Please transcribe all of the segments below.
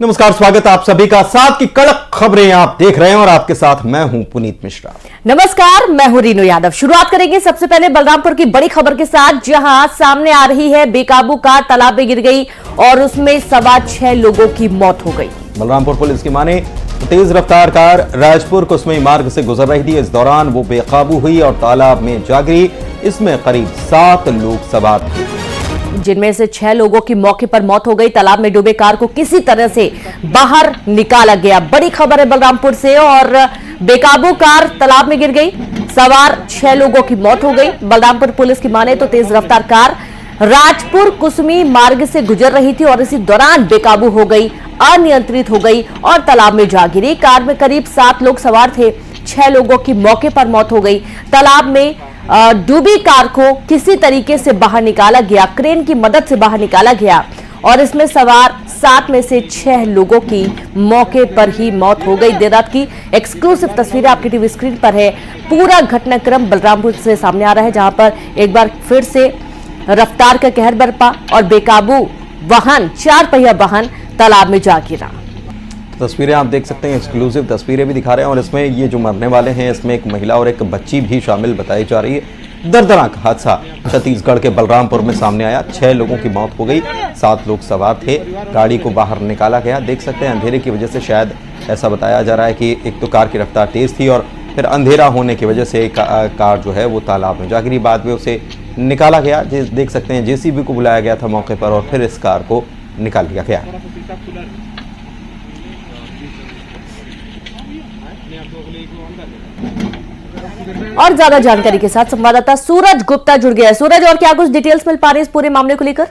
नमस्कार, स्वागत है आप सभी का। साथ की कड़क खबरें आप देख रहे हैं और आपके साथ मैं हूं पुनीत मिश्रा। नमस्कार, मैं हूं रीनू यादव। शुरुआत करेंगे सबसे पहले बलरामपुर की बड़ी खबर के साथ, जहां सामने आ रही है बेकाबू कार तालाब में गिर गई और उसमें सवार 6 लोगों की मौत हो गई। बलरामपुर पुलिस की माने तो तेज रफ्तार कार राजपुर कुसमी मार्ग से गुजर रही थी। इस दौरान वो बेकाबू हुई और तालाब में जा गिरी। इसमें करीब 7 लोग सवार थे, जिनमें से 6 लोगों की मौके पर मौत हो गई। तालाब में डूबे कार को किसी तरह से बाहर निकाला गया। बड़ी खबर है बलरामपुर से, और बेकाबू कार तालाब में गिर गई, सवार 6 लोगों की मौत हो गई। बलरामपुर पुलिस की माने तो तेज रफ्तार कार राजपुर कुसमी मार्ग से गुजर रही थी और इसी दौरान बेकाबू हो गई, अनियंत्रित हो गई और तालाब में जा गिरी। कार में करीब 7 लोग सवार थे, 6 लोगों की मौके पर मौत हो गई। तालाब में डूबी कार को किसी तरीके से बाहर निकाला गया, क्रेन की मदद से बाहर निकाला गया और इसमें सवार 7 में से 6 लोगों की मौके पर ही मौत हो गई। देर रात की एक्सक्लूसिव तस्वीरें आपकी टीवी स्क्रीन पर है। पूरा घटनाक्रम बलरामपुर से सामने आ रहा है, जहां पर एक बार फिर से रफ्तार का कहर बरपा और बेकाबू वाहन, 4 पहिया वाहन तालाब में जा गिरा। तस्वीरें आप देख सकते हैं, एक्सक्लूसिव तस्वीरें भी दिखा रहे हैं और इसमें ये जो मरने वाले हैं इसमें एक महिला और एक बच्ची भी शामिल बताई जा रही है। दर्दनाक हादसा छत्तीसगढ़ के बलरामपुर में सामने आया। 6 लोगों की मौत हो गई, 7 लोग सवार थे। गाड़ी को बाहर निकाला गया। देख सकते हैं अंधेरे की वजह से, शायद ऐसा बताया जा रहा है कि एक तो कार की रफ्तार तेज थी और फिर अंधेरा होने की वजह से कार जो है वो तालाब में जा गिरी। बाद में उसे निकाला गया। देख सकते हैं जेसीबी को बुलाया गया था मौके पर और फिर इस कार को निकाल लिया गया। और ज्यादा जानकारी के साथ संवाददाता सूरज गुप्ता जुड़ गया है। सूरज, और क्या कुछ डिटेल्स मिल पा रही है इस पूरे मामले को लेकर?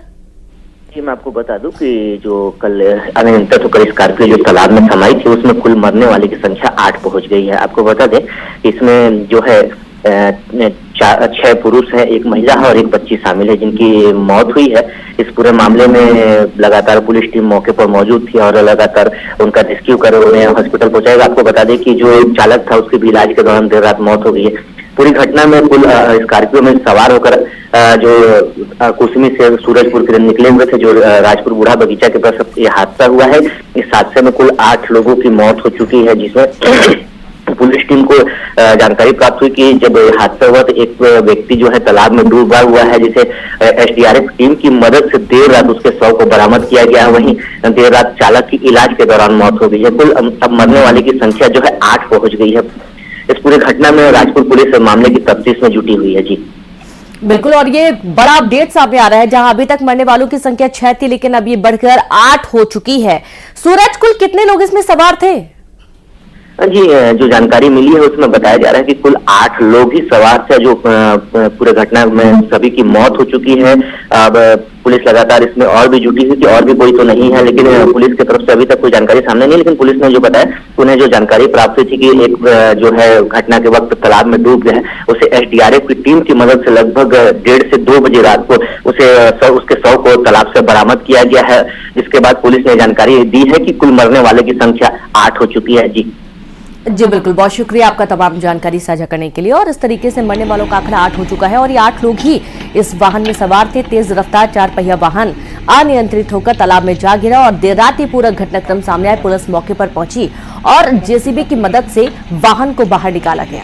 जी, मैं आपको बता दूं कि जो कल अनियंत्रित होकर स्कॉर्पियो जो तालाब में समाई थी, उसमें कुल मरने वाले की संख्या 8 पहुंच गई है। आपको बता दें कि इसमें जो है 6 पुरुष हैं, 1 महिला है और 1 बच्ची शामिल है, जिनकी मौत हुई है। इस पूरे मामले में लगातार पुलिस टीम मौके पर मौजूद थी और लगातार उनका रेस्क्यू कर उन्हें हॉस्पिटल पहुंचाएगा। आपको बता दें कि जो चालक था उसकी भी इलाज के दौरान देर रात मौत हो गई है। पूरी घटना में कुल स्कॉर्पियो में सवार होकर जो कुसमी से सूरजपुर के लिए निकले हुए थे, जो राजपुर बूढ़ा बगीचा के पास ये हादसा हुआ है। इस हादसे में कुल 8 लोगों की मौत हो चुकी है, जिसमें पुलिस टीम को जानकारी प्राप्त हुई कि जब हादसा हुआ तो एक व्यक्ति जो है तालाब में डूबा हुआ है, जिसे एसडीआरएफ टीम की मदद से देर रात उसके शव को बरामद किया गया है। वहीं देर रात चालक की इलाज के दौरान मौत हो गई है। कुल अब मरने वाले की संख्या जो है 8 पहुंच गई है। इस पूरी घटना में राजपुर पुलिस मामले की तफ्तीश में जुटी हुई है। जी बिल्कुल, और ये बड़ा अपडेट सामने आ रहा है, जहां अभी तक मरने वालों की संख्या 6 थी, लेकिन अब ये बढ़कर 8 हो चुकी है। सूरज, कुल कितने लोग इसमें सवार थे? जी, जो जानकारी मिली है उसमें बताया जा रहा है कि कुल 8 लोग ही सवार थे। जो पूरे घटना में सभी की मौत हो चुकी है। अब पुलिस लगातार इसमें और भी जुटी हुई थी, और भी कोई तो नहीं है, लेकिन पुलिस की तरफ से अभी तक कोई जानकारी सामने नहीं। लेकिन पुलिस ने जो बताया, उन्हें जो जानकारी प्राप्त हुई थी कि एक जो है घटना के वक्त तालाब में डूब गया है, उसे एसडीआरएफ की टीम की मदद से लगभग 1:30 से 2 बजे रात को उसके शव को तालाब से बरामद किया गया है। जिसके बाद पुलिस ने जानकारी दी है कि कुल मरने वाले की संख्या 8 हो चुकी है। जी बिल्कुल, बहुत शुक्रिया आपका तमाम जानकारी साझा करने के लिए। और इस तरीके से मरने वालों का आंकड़ा 8 हो चुका है और ये 8 लोग ही इस वाहन में सवार थे। तेज रफ्तार 4 पहिया वाहन अनियंत्रित होकर तालाब में जा गिरा और देर रात ही पूरा घटनाक्रम सामने आया। पुलिस मौके पर पहुंची और जेसीबी की मदद से वाहन को बाहर निकाला गया।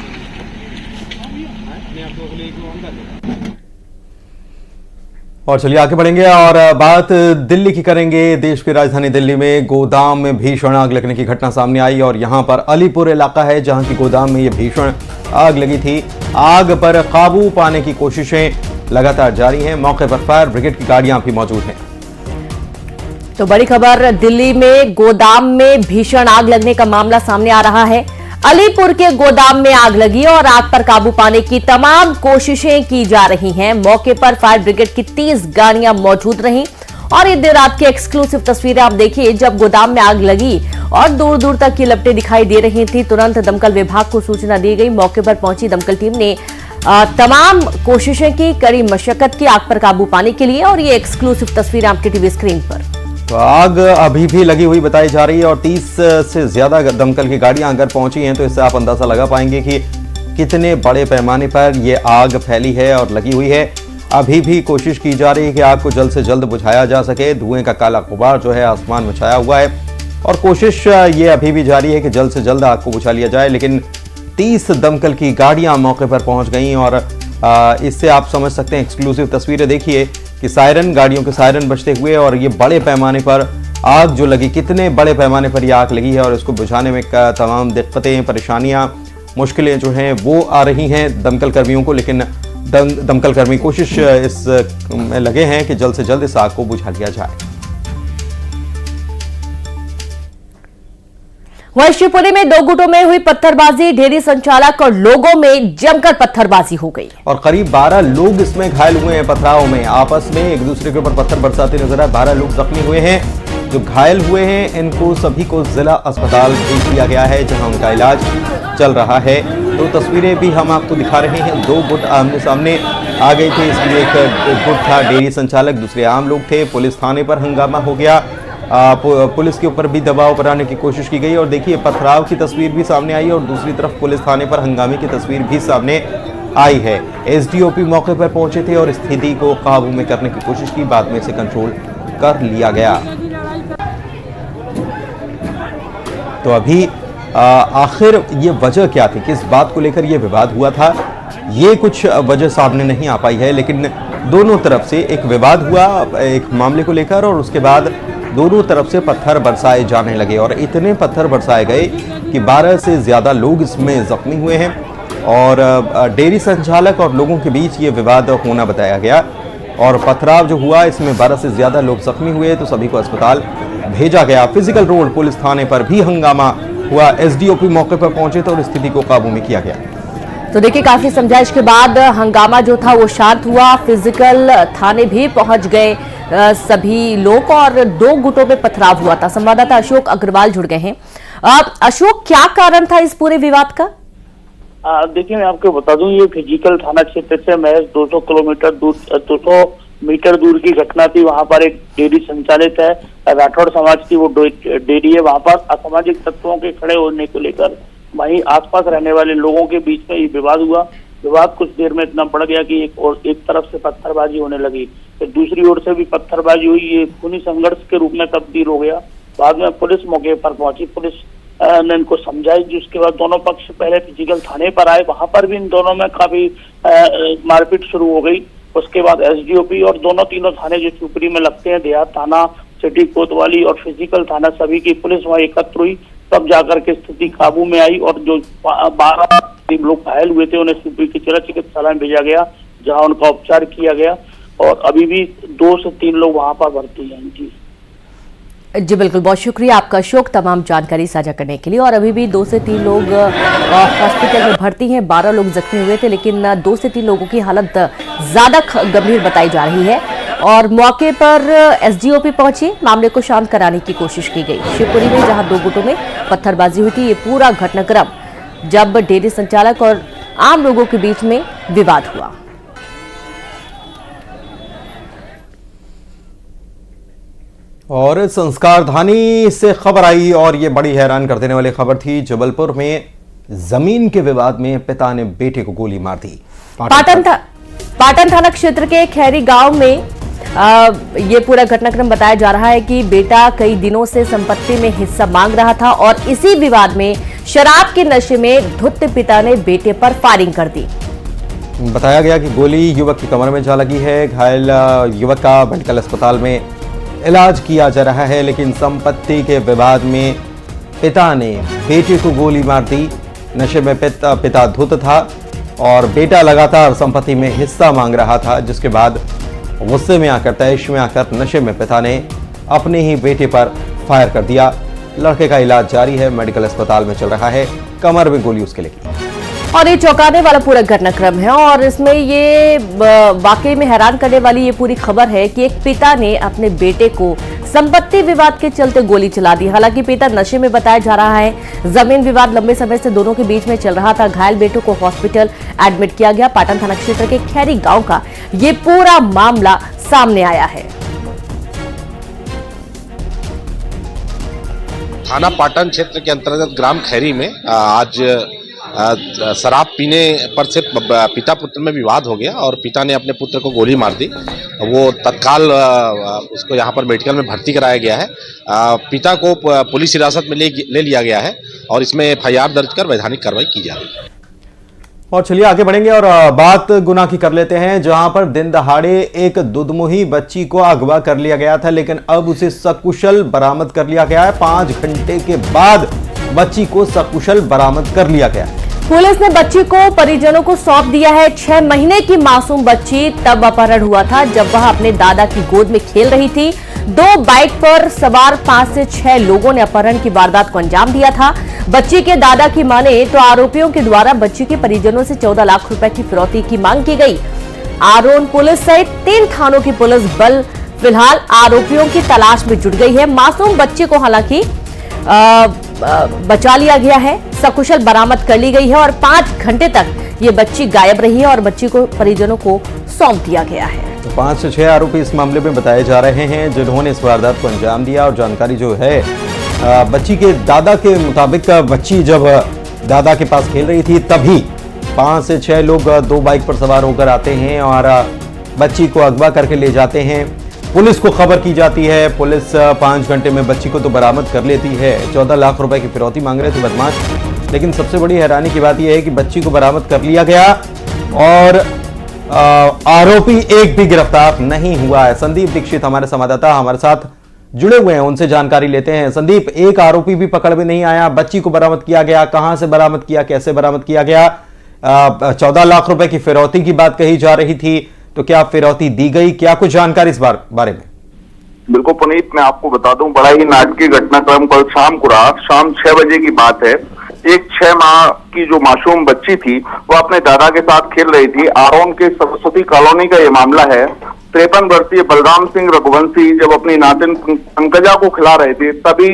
और चलिए आगे बढ़ेंगे और बात दिल्ली की करेंगे। देश की राजधानी दिल्ली में गोदाम में भीषण आग लगने की घटना सामने आई और यहां पर अलीपुर इलाका है, जहां की गोदाम में यह भीषण आग लगी थी। आग पर काबू पाने की कोशिशें लगातार जारी हैं। मौके पर फायर ब्रिगेड की गाड़ियां भी मौजूद हैं। तो बड़ी खबर, दिल्ली में गोदाम में भीषण आग लगने का मामला सामने आ रहा है। अलीपुर के गोदाम में आग लगी और आग पर काबू पाने की तमाम कोशिशें की जा रही हैं। मौके पर फायर ब्रिगेड की 30 गाड़ियां मौजूद रहीं और ये देर रात की एक्सक्लूसिव तस्वीरें आप देखिए, जब गोदाम में आग लगी और दूर दूर तक की लपटें दिखाई दे रही थी। तुरंत दमकल विभाग को सूचना दी गई। मौके पर पहुंची दमकल टीम ने तमाम कोशिशें की, कड़ी मशक्कत की आग पर काबू पाने के लिए। और ये एक्सक्लूसिव तस्वीरें आपकी टीवी स्क्रीन पर। तो आग अभी भी लगी हुई बताई जा रही है और 30 से ज्यादा दमकल की गाड़ियां अगर पहुंची हैं तो इससे आप अंदाजा लगा पाएंगे कि कितने बड़े पैमाने पर यह आग फैली है और लगी हुई है। अभी भी कोशिश की जा रही है कि आग को जल्द से जल्द बुझाया जा सके। धुएं का काला गुबार जो है आसमान में छाया हुआ है। और कोशिश ये अभी भी जारी है कि जल्द से जल्द आग को बुझा लिया जाए, लेकिन 30 दमकल की गाड़ियां मौके पर पहुंच गईं और इससे आप समझ सकते हैं, एक्सक्लूसिव तस्वीरें देखिए कि सायरन, गाड़ियों के सायरन बजते हुए और ये बड़े पैमाने पर आग जो लगी, कितने बड़े पैमाने पर ये आग लगी है और इसको बुझाने में तमाम दिक्कतें, परेशानियां, मुश्किलें जो हैं वो आ रही हैं दमकल कर्मियों को, लेकिन दमकल कर्मी कोशिश इस में लगे हैं कि जल्द से जल्द इस आग को बुझा लिया जाए। वहीं शिवपुरी में 2 गुटों में हुई पत्थरबाजी, डेयरी संचालक और लोगों में जमकर पत्थरबाजी हो गई और करीब 12 लोग इसमें घायल हुए हैं। पथराव में आपस में एक दूसरे के ऊपर पत्थर बरसाते नजर आए। 12 लोग जख्मी हुए हैं। जो घायल हुए हैं इनको सभी को जिला अस्पताल भेज दिया गया है, जहां उनका इलाज चल रहा है। तो तस्वीरें भी हम आपको दिखा रहे हैं। 2 गुट आमने सामने आ गए थे। इसमें एक गुट था डेयरी संचालक, दूसरे आम लोग थे। पुलिस थाने पर हंगामा हो गया। पुलिस के ऊपर भी दबाव बनाने की कोशिश की गई और देखिए पथराव की तस्वीर भी सामने आई और दूसरी तरफ पुलिस थाने पर हंगामे की तस्वीर भी सामने आई है। एसडीओपी मौके पर पहुंचे थे और स्थिति को काबू में करने की कोशिश की, बाद में इसे कंट्रोल कर लिया गया। तो अभी आखिर ये वजह क्या थी, किस बात को लेकर ये विवाद हुआ था, ये कुछ वजह सामने नहीं आ पाई है, लेकिन दोनों तरफ से एक विवाद हुआ एक मामले को लेकर और उसके बाद दोनों तरफ से पत्थर बरसाए जाने लगे और इतने पत्थर बरसाए गए कि 12 से ज़्यादा लोग इसमें जख्मी हुए हैं और डेयरी संचालक और लोगों के बीच ये विवाद होना बताया गया और पथराव जो हुआ इसमें 12 से ज़्यादा लोग जख्मी हुए, तो सभी को अस्पताल भेजा गया। फिजिकल रोड पुलिस थाने पर भी हंगामा हुआ। एसडीओपी मौके पर पहुंचे तो स्थिति को काबू में किया गया। तो देखिए काफी समझाइश के बाद हंगामा जो था वो शांत हुआ। फिजिकल थाने भी पहुंच गए सभी लोग और 2 गुटों में पथराव हुआ था। संवाददाता अशोक अग्रवाल जुड़ गए हैं। अशोक, क्या कारण था इस पूरे विवाद का? देखिए मैं आपको बता दूं, ये फिजिकल थाना क्षेत्र से महज 200 मीटर दूर की घटना थी। वहां पर एक डेयरी संचालित है, राठौड़ समाज की वो डेयरी है। वहां पर असामाजिक तत्वों के खड़े होने को लेकर वहीं आसपास रहने वाले लोगों के बीच में ये विवाद हुआ। विवाद कुछ देर में इतना बढ़ गया कि एक तरफ से पत्थरबाजी होने लगी, फिर दूसरी ओर से भी पत्थरबाजी हुई। ये खूनी संघर्ष के रूप में तब्दील हो गया। बाद में पुलिस मौके पर पहुंची, पुलिस ने इनको समझाई, जिसके बाद दोनों पक्ष पहले फिजिकल थाने पर आए। वहां पर भी इन दोनों में काफी मारपीट शुरू हो गई। उसके बाद एसडीओपी और तीनों थाने जो शिवपुरी में लगते हैं, देहात थाना, सिटी कोतवाली और फिजिकल थाना, सभी की पुलिस वहां एकत्र हुई, तब जाकर के स्थिति काबू में आई और जो 12 लोग घायल हुए थे उन्हें शिवपुरी के जिला चिकित्सालय में भेजा गया, जहां उनका उपचार किया गया और अभी भी 2 से 3 लोग वहां पर भर्ती हैं। जी बिल्कुल, बहुत शुक्रिया आपका अशोक तमाम जानकारी साझा करने के लिए। और अभी भी 2 से 3 लोग हॉस्पिटल में भर्ती हैं, 12 लोग जख्मी हुए थे, लेकिन 2 से 3 लोगों की हालत ज्यादा गंभीर बताई जा रही है और मौके पर एसडीओपी पहुंची, मामले को शांत कराने की कोशिश की गई। शिवपुरी में जहां 2 गुटों में पत्थरबाजी हुई थी, ये पूरा घटनाक्रम जब डेयरी संचालक और आम लोगों के बीच में विवाद हुआ। और संस्कारधानी से खबर आई और ये बड़ी हैरान कर देने वाली खबर थी। जबलपुर में जमीन के विवाद में पिता ने बेटे को गोली मार दी। पाटन थाना क्षेत्र के खैरी गांव में ये पूरा घटनाक्रम बताया जा रहा है कि बेटा कई दिनों से संपत्ति में हिस्सा मांग रहा था और इसी विवाद में शराब के नशे में धुत पिता ने बेटे पर फायरिंग कर दी। बताया गया कि गोली युवक की कमर में जा लगी है। घायल युवक का मेडिकल अस्पताल में इलाज किया जा रहा है, लेकिन संपत्ति के विवाद में पिता ने बेटे को गोली मार दी। नशे में पिता धुत था और बेटा लगातार संपत्ति में हिस्सा मांग रहा था, जिसके बाद गुस्से में आकर, तैश में आकर नशे में पिता ने अपने ही बेटे पर फायर कर दिया। लड़के का इलाज जारी है, मेडिकल अस्पताल में चल रहा है। कमर में गोली उसके लगी और ये चौंकाने वाला पूरा घटनाक्रम है और इसमें ये वाकई में हैरान करने वाली ये पूरी खबर है कि एक पिता ने अपने बेटे को संपत्ति विवाद के चलते गोली चला दी। हालांकि पिता नशे में बताया जा रहा है। जमीन विवाद लंबे समय से दोनों के बीच में चल रहा था। घायल बेटों को हॉस्पिटल एडमिट किया गया। पाटन थाना क्षेत्र के खैरी गांव का ये पूरा मामला सामने आया है। थाना पाटन क्षेत्र के अंतर्गत ग्राम खैरी में आज शराब पीने पर से पिता पुत्र में विवाद हो गया और पिता ने अपने पुत्र को गोली मार दी। वो तत्काल उसको यहाँ पर मेडिकल में भर्ती कराया गया है। पिता को पुलिस हिरासत में ले लिया गया है और इसमें FIR दर्ज कर वैधानिक कार्रवाई की जा रही है। और चलिए आगे बढ़ेंगे और बात गुना की कर लेते हैं, जहां पर दिन दहाड़े एक दुधमुही बच्ची को अगवा कर लिया गया था, लेकिन अब उसे सकुशल बरामद कर लिया गया है। 5 घंटे के बाद बच्ची को सकुशल बरामद कर लिया गया है। पुलिस ने बच्ची को परिजनों को सौंप दिया है। 6 महीने की मासूम बच्ची तब अपहरण हुआ था जब वह अपने दादा की गोद में खेल रही थी। 2 बाइक पर सवार 5 से 6 लोगों ने अपहरण की वारदात को अंजाम दिया था। बच्ची के दादा की माने तो आरोपियों के द्वारा बच्ची के परिजनों से 14 लाख रुपए की फिरौती की मांग की गई। आरोन पुलिस सहित 3 थानों की पुलिस बल फिलहाल आरोपियों की तलाश में जुट गई है। मासूम बच्ची को हालांकि बचा लिया गया है, सकुशल बरामद कर ली गई है और 5 घंटे तक ये बच्ची गायब रही है और बच्ची को परिजनों को सौंप दिया गया है। तो 5 से 6 आरोपी इस मामले में बताए जा रहे हैं जिन्होंने इस वारदात को अंजाम दिया। और जानकारी जो है बच्ची के दादा के मुताबिक, बच्ची जब दादा के पास खेल रही थी तभी 5 से 6 लोग 2 बाइक पर सवार होकर आते हैं और बच्ची को अगवा करके ले जाते हैं। पुलिस को खबर की जाती है। पुलिस 5 घंटे में बच्ची को तो बरामद कर लेती है। 14 लाख रुपए की फिरौती मांग रहे थे बदमाश, लेकिन सबसे बड़ी हैरानी की बात यह है कि बच्ची को बरामद कर लिया गया और आरोपी एक भी गिरफ्तार नहीं हुआ है। संदीप दीक्षित हमारे संवाददाता हमारे साथ जुड़े हुए हैं, उनसे जानकारी लेते हैं। संदीप, एक आरोपी भी पकड़ में नहीं आया, बच्ची को बरामद किया गया, कहां से बरामद किया, कैसे बरामद किया गया? 14 लाख रुपए की फिरौती की बात कही जा रही थी, तो क्या फिरौती दी गई? क्या कुछ जानकारी इस बारे में? बिल्कुल पुनीत, मैं आपको बता दूं, बड़ा ही नाटकीय घटनाक्रम कल शाम को रहा। शाम 6 बजे की बात है। एक 6 माह की जो मासूम बच्ची थी वो अपने दादा के साथ खेल रही थी। आरोन के सरस्वती कॉलोनी का ये मामला है। 53 वर्षीय बलराम सिंह रघुवंशी जब अपनी नातिन पंकजा को खिला रहे थे तभी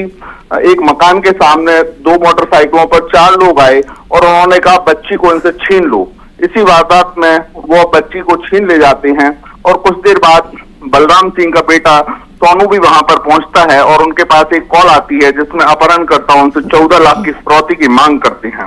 एक मकान के सामने 2 मोटरसाइकिलों पर 4 लोग आए और उन्होंने कहा बच्ची को इनसे छीन लो। इसी वारदात में वो बच्ची को छीन ले जाते हैं और कुछ देर बाद बलराम सिंह का बेटा सोनू भी वहां पर पहुंचता है और उनके पास एक कॉल आती है जिसमें अपहरणकर्ता उनसे 14 लाख की फिरौती की मांग करते हैं।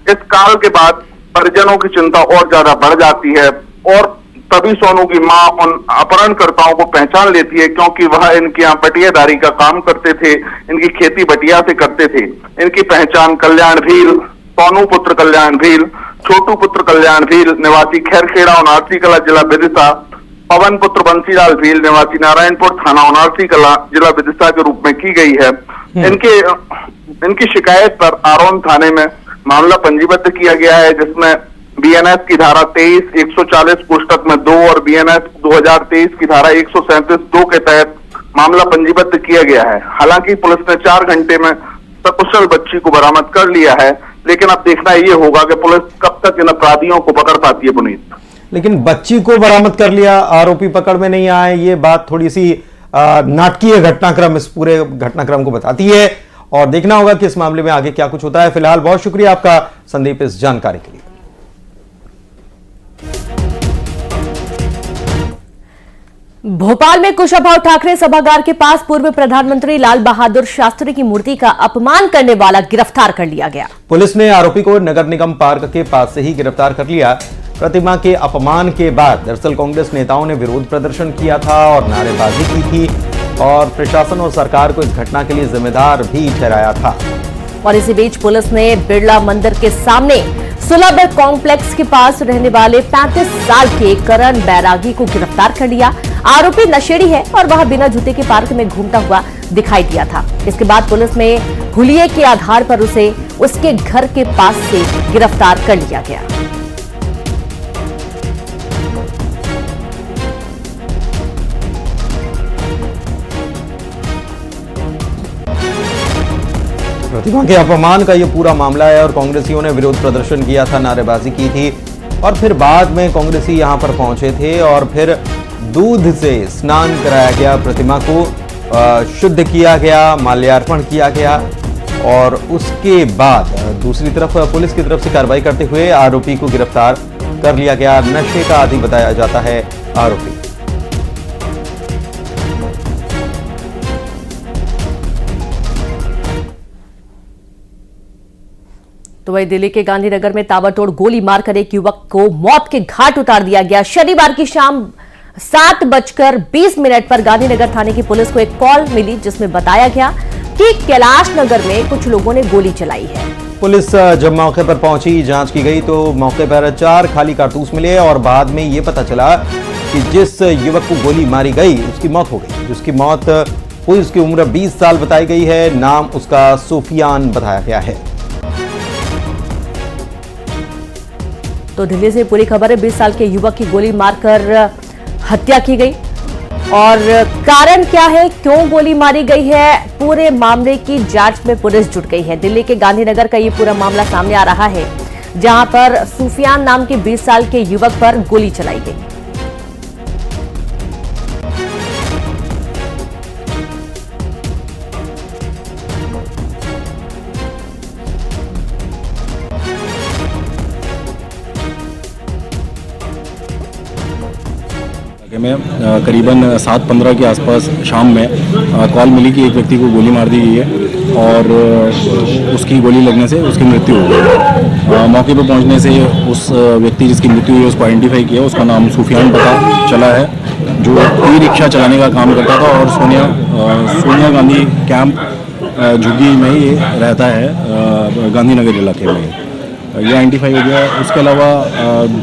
इस काल के बाद परिजनों की चिंता और ज्यादा बढ़ जाती है और तभी सोनू की मां उन अपहरणकर्ताओं को पहचान लेती है, क्योंकि वह इनके यहाँ बटियादारी का काम करते थे, इनकी खेती बटिया से करते थे। इनकी पहचान कल्याण भील, सोनू पुत्र कल्याण भील, छोटू पुत्र कल्याण भील निवासी खैरखेड़ा उनारसी कला जिला विदिशा, पवन पुत्र बंसीलाल भील निवासी नारायणपुर थाना उनारसी कला जिला विदिशा के रूप में की गई है। इनकी शिकायत पर आरोन थाने में मामला पंजीबद्ध किया गया है, जिसमें BNS की धारा 23 140 पुस्तक में 2 और BNS 2023 की धारा 137 2 के तहत मामला पंजीबद्ध किया गया है। हालांकि पुलिस ने 4 घंटे में सकुशल बच्ची को बरामद कर लिया है, लेकिन अब देखना ये होगा कि पुलिस कब तक इन अपराधियों को पकड़ पाती है। पुनीत, लेकिन बच्ची को बरामद कर लिया, आरोपी पकड़ में नहीं आए, ये बात थोड़ी सी नाटकीय घटनाक्रम इस पूरे घटनाक्रम को बताती है और देखना होगा कि इस मामले में आगे क्या कुछ होता है। फिलहाल बहुत शुक्रिया आपका संदीप इस जानकारी के लिए। भोपाल में कुशाभाऊ ठाकरे सभागार के पास पूर्व प्रधानमंत्री लाल बहादुर शास्त्री की मूर्ति का अपमान करने वाला गिरफ्तार कर लिया गया। पुलिस ने आरोपी को नगर निगम पार्क के पास से ही गिरफ्तार कर लिया। प्रतिमा के अपमान के बाद दरअसल कांग्रेस नेताओं ने विरोध प्रदर्शन किया था और नारेबाजी की थी और प्रशासन और सरकार को इस घटना के लिए जिम्मेदार भी ठहराया था। और इसी बीच पुलिस ने बिरला मंदिर के सामने सुलभ कॉम्प्लेक्स के पास रहने वाले 35 साल के करण बैरागी को गिरफ्तार कर लिया। आरोपी नशेड़ी है और वह बिना जूते के पार्क में घूमता हुआ दिखाई दिया था। इसके बाद पुलिस ने हुलिये के आधार पर उसे उसके घर के पास से गिरफ्तार कर लिया गया। प्रतिमा के अपमान का ये पूरा मामला है और कांग्रेसियों ने विरोध प्रदर्शन किया था, नारेबाजी की थी और फिर बाद में कांग्रेसी यहां पर पहुंचे थे और फिर दूध से स्नान कराया गया, प्रतिमा को शुद्ध किया गया, माल्यार्पण किया गया और उसके बाद दूसरी तरफ पुलिस की तरफ से कार्रवाई करते हुए आरोपी को गिरफ्तार कर लिया गया। नशे का आदी बताया जाता है आरोपी। तो वही दिल्ली के गांधीनगर में ताबड़तोड़ गोली मारकर एक युवक को मौत के घाट उतार दिया गया। शनिवार की शाम 7:20 पर गांधीनगर थाने की पुलिस को एक कॉल मिली, जिसमें बताया गया कि कैलाश नगर में कुछ लोगों ने गोली चलाई है। पुलिस जब मौके पर पहुंची, जांच की गई तो मौके पर 4 खाली कारतूस मिले और बाद में ये पता चला कि जिस युवक को गोली मारी गई उसकी मौत हो गई, जिसकी मौत हुई उसकी उम्र 20 साल बताई गई है। नाम उसका सुफियान बताया गया है। तो दिल्ली से पूरी खबर है। 20 साल के युवक की गोली मारकर हत्या की गई और कारण क्या है, क्यों गोली मारी गई है, पूरे मामले की जांच में पुलिस जुट गई है। दिल्ली के गांधीनगर का ये पूरा मामला सामने आ रहा है, जहां पर सुफियान नाम के 20 साल के युवक पर गोली चलाई गई। में करीबन 7:15 के आसपास शाम में कॉल मिली कि एक व्यक्ति को गोली मार दी गई है और उसकी गोली लगने से उसकी मृत्यु हो गई। मौके पर पहुंचने से उस व्यक्ति जिसकी मृत्यु हुई है उसको आइडेंटिफाई किया। उसका नाम सुफियान पता चला है, जो ई रिक्शा चलाने का काम करता था और सोनिया गांधी कैंप झुग्गी में ही रहता है, गांधीनगर इलाके में। ये आइडेंटिफाई हो गया। उसके अलावा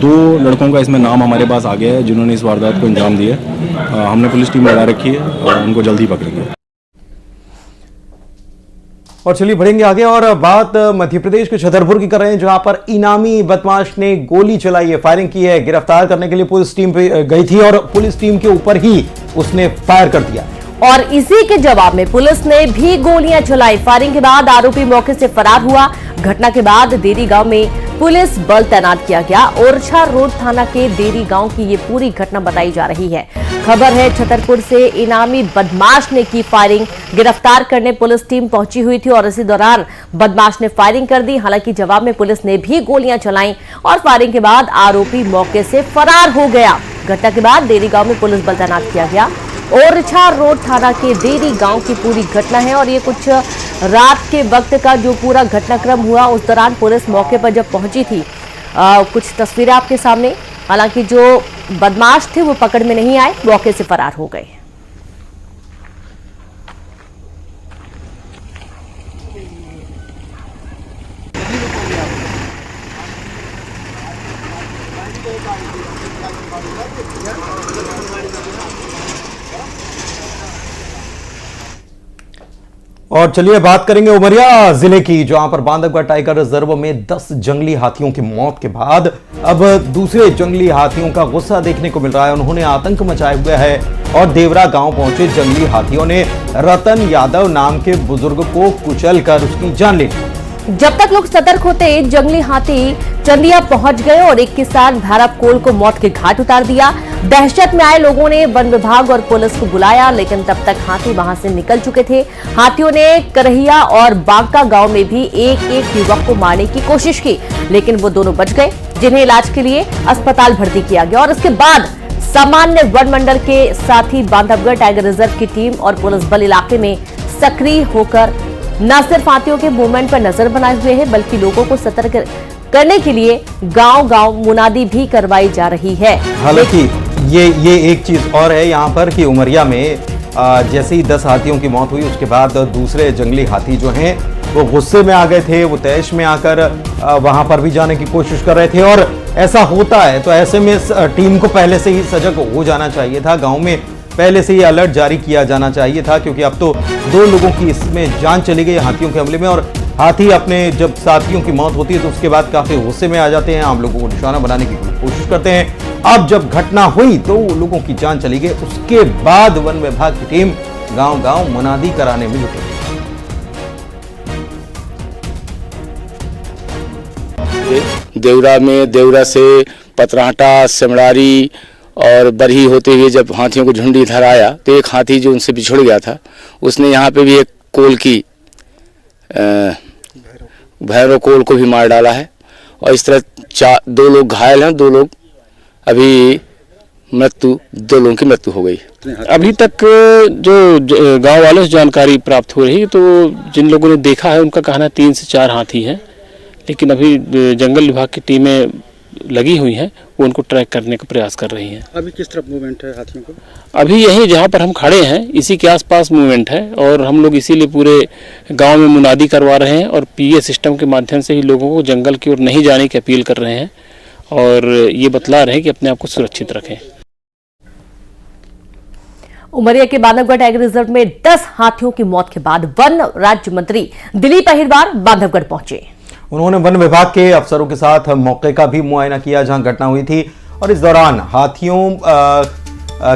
2 लड़कों का इसमें नाम हमारे पास आ गया है जिन्होंने इस वारदात को अंजाम दिया। हमने पुलिस टीम लगा रखी है और उनको जल्द ही पकड़ेंगे। और चलिए बढ़ेंगे आगे और बात मध्य प्रदेश के छतरपुर की कर रहे हैं, जहां पर इनामी बदमाश ने गोली चलाई है, फायरिंग की है। गिरफ्तार करने के लिए पुलिस टीम पे गई थी और पुलिस टीम के ऊपर ही उसने फायर कर दिया और इसी के जवाब में पुलिस ने भी गोलियां चलाई। फायरिंग के बाद आरोपी मौके से फरार हुआ। घटना के बाद देरी गांव में पुलिस बल तैनात किया गया। ओरछा रोड थाना के देरी गांव की ये पूरी घटना बताई जा रही है। खबर है छतरपुर से इनामी बदमाश ने की फायरिंग। गिरफ्तार करने पुलिस टीम पहुंची हुई थी और इसी दौरान बदमाश ने फायरिंग कर दी। हालांकि जवाब में पुलिस ने भी गोलियां चलाई और फायरिंग के बाद आरोपी मौके से फरार हो गया। घटना के बाद देरी गांव में पुलिस बल तैनात किया गया। ओरछा रोड थाना के देरी गांव की पूरी घटना है और ये कुछ रात के वक्त का जो पूरा घटनाक्रम हुआ, उस दौरान पुलिस मौके पर जब पहुंची थी। कुछ तस्वीरें आपके सामने। हालांकि जो बदमाश थे वो पकड़ में नहीं आए, मौके से फरार हो गए। और चलिए बात करेंगे उमरिया जिले की, जहां पर बांधवगढ़ टाइगर रिजर्व में 10 जंगली हाथियों की मौत के बाद अब दूसरे जंगली हाथियों का गुस्सा देखने को मिल रहा है। उन्होंने आतंक मचाया हुआ है और देवरा गांव पहुंचे जंगली हाथियों ने रतन यादव नाम के बुजुर्ग को कुचलकर उसकी जान ले ली। जब तक लोग सतर्क होते, जंगली हाथी चंदिया पहुंच गए और एक किसान भैरव कोल को मौत के घाट उतार दिया। दहशत में आए लोगों ने वन विभाग और पुलिस को बुलाया, लेकिन तब तक हाथी वहां से निकल चुके थे। हाथियों ने करहिया और बांका गांव में भी एक युवक को मारने की कोशिश की, लेकिन वो दोनों बच गए, जिन्हें इलाज के लिए अस्पताल भर्ती किया गया। और इसके बाद सामान्य वन मंडल के साथी बांधवगढ़ टाइगर रिजर्व की टीम और पुलिस बल इलाके में सक्रिय होकर न सिर्फ हाथियों के मूवमेंट पर नजर बनाए हुए हैं, बल्कि लोगों को सतर्क करने के लिए गांव-गांव मुनादी भी करवाई जा रही है। हालांकि ये एक चीज और है यहाँ पर कि उमरिया में जैसे ही 10 हाथियों की मौत हुई, उसके बाद दूसरे जंगली हाथी जो हैं वो गुस्से में आ गए थे। वो तैश में आकर वहां पर भी जाने की कोशिश कर रहे थे और ऐसा होता है तो ऐसे में टीम को पहले से ही सजग हो जाना चाहिए था। गाँव में पहले से ही अलर्ट जारी किया जाना चाहिए था, क्योंकि अब तो 2 लोगों की इसमें जान चली गई हाथियों के हमले में। और हाथी अपने जब साथियों की मौत होती है तो उसके बाद काफी गुस्से में आ जाते हैं, आम लोगों को निशाना बनाने की कोशिश करते हैं। अब जब घटना हुई तो लोगों की जान चली गई। उसके बाद वन विभाग की टीम गांव-गांव मुनादी कराने में जुटी। देवरा से पतराहटा, सिमड़ारी और बरही होते हुए जब हाथियों को झुंड इधर आया तो एक हाथी जो उनसे बिछड़ गया था, उसने यहाँ पे भी एक कोल की भैरव कोल को भी मार डाला है। और इस तरह 2 लोग घायल हैं, 2 लोग अभी 2 लोगों की मृत्यु हो गई। अभी तक जो गांव वालों से जानकारी प्राप्त हो रही है, तो जिन लोगों ने देखा है उनका कहना 3 से 4 हाथी हैं, लेकिन अभी जंगल विभाग की टीमें लगी हुई हैं, वो उनको ट्रैक करने का प्रयास कर रही हैं। अभी किस तरफ मूवमेंट है हाथियों को? अभी यहीं जहाँ पर हम खड़े हैं इसी के आसपास मूवमेंट है और हम लोग इसीलिए पूरे गांव में मुनादी करवा रहे हैं और पीए सिस्टम के माध्यम से ही लोगों को जंगल की ओर नहीं जाने की अपील कर रहे हैं और ये बतला रहे हैं कि अपने आप को सुरक्षित रखें। उमरिया के बांधवगढ़ टाइगर रिजर्व में 10 हाथियों की मौत के बाद वन राज्य मंत्री दिलीप अहिरवार बांधवगढ़ पहुंचे। उन्होंने वन विभाग के अफसरों के साथ मौके का भी मुआयना किया जहां घटना हुई थी और इस दौरान हाथियों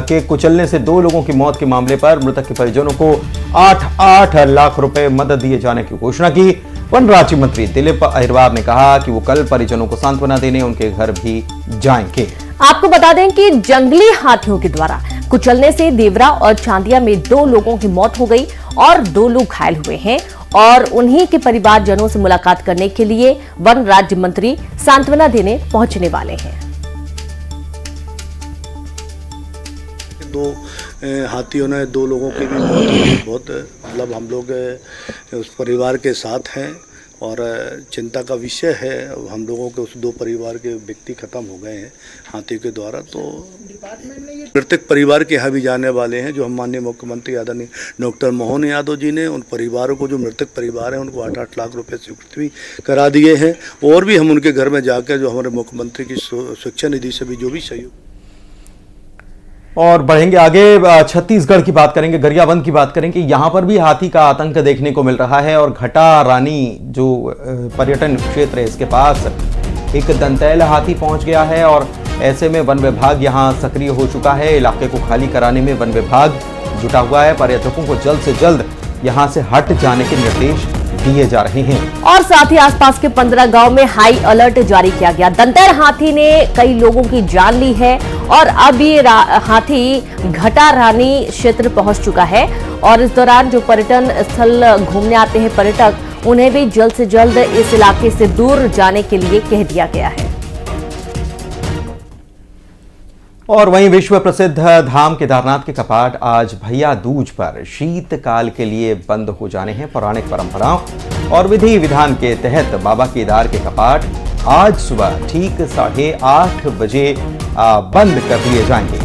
के कुचलने से 2 लोगों की मौत के मामले पर मृतक के परिजनों को 8 लाख रुपए मदद दिए जाने की घोषणा की। वन राज्य मंत्री दिलीप अहिरवार ने कहा कि वो कल परिजनों को सांत्वना देने उनके घर भी जाएंगे। आपको बता दें कि जंगली हाथियों के द्वारा कुचलने से देवरा और चांदिया में 2 लोगों की मौत हो गई और 2 लोग घायल हुए हैं और उन्हीं के परिवारजनों से मुलाकात करने के लिए वन राज्य मंत्री सांत्वना देने पहुंचने वाले हैं। 2 हाथियों ने 2 लोगों की भी मौत हुई। बहुत मतलब हम लोग उस परिवार के साथ हैं और चिंता का विषय है। हम लोगों के उस 2 परिवार के व्यक्ति खत्म हो गए हैं हाथी के द्वारा। तो मृतक परिवार के यहाँ भी जाने वाले हैं जो हम माननीय मुख्यमंत्री आदरणीय डॉक्टर मोहन यादव जी ने उन परिवारों को, जो मृतक परिवार हैं, उनको 8 लाख रुपए स्वीकृति करा दिए हैं और भी हम उनके घर में जाकर जो हमारे मुख्यमंत्री की शिक्षा निधि से भी जो भी सहयोग। और बढ़ेंगे आगे, छत्तीसगढ़ की बात करेंगे, गरियाबंद की बात करेंगे। यहां पर भी हाथी का आतंक देखने को मिल रहा है और घटा रानी जो पर्यटन क्षेत्र है इसके पास एक दंतैल हाथी पहुंच गया है और ऐसे में वन विभाग यहां सक्रिय हो चुका है। इलाके को खाली कराने में वन विभाग जुटा हुआ है। पर्यटकों को जल्द से जल्द यहां से हट जाने के निर्देश दिए जा रहे हैं और साथ ही आसपास के 15 गांव में हाई अलर्ट जारी किया गया। दंतैल हाथी ने कई लोगों की जान ली है और अब ये हाथी घटा रानी क्षेत्र पहुंच चुका है और इस दौरान जो पर्यटन स्थल घूमने आते हैं पर्यटक, उन्हें भी जल्द से जल्द इस इलाके से दूर जाने के लिए कह दिया गया है। और वहीं विश्व प्रसिद्ध धाम केदारनाथ के कपाट आज भैया दूज पर शीतकाल के लिए बंद हो जाने हैं। पौराणिक परंपराओं और विधि विधान के तहत बाबा केदार के कपाट आज सुबह ठीक 8:30 बजे बंद कर दिए जाएंगे।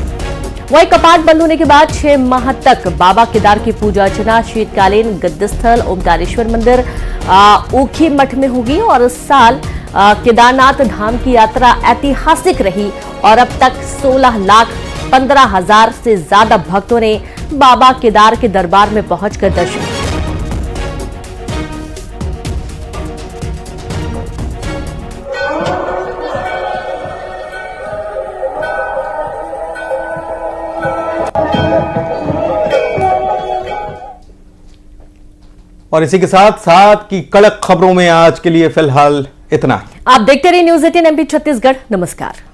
वही कपाट बंद होने के बाद 6 माह तक बाबा केदार की पूजा अर्चना शीतकालीन गद्दस्थल ओमकारेश्वर मंदिर ऊखी मठ में होगी और इस साल केदारनाथ धाम की यात्रा ऐतिहासिक रही और अब तक 16,15,000 से ज्यादा भक्तों ने बाबा केदार के दरबार में पहुंचकर दर्शन किया। और इसी के साथ साथ की कड़क खबरों में आज के लिए फिलहाल इतना। आप देखते रहिए न्यूज़ 18 MP छत्तीसगढ़। नमस्कार।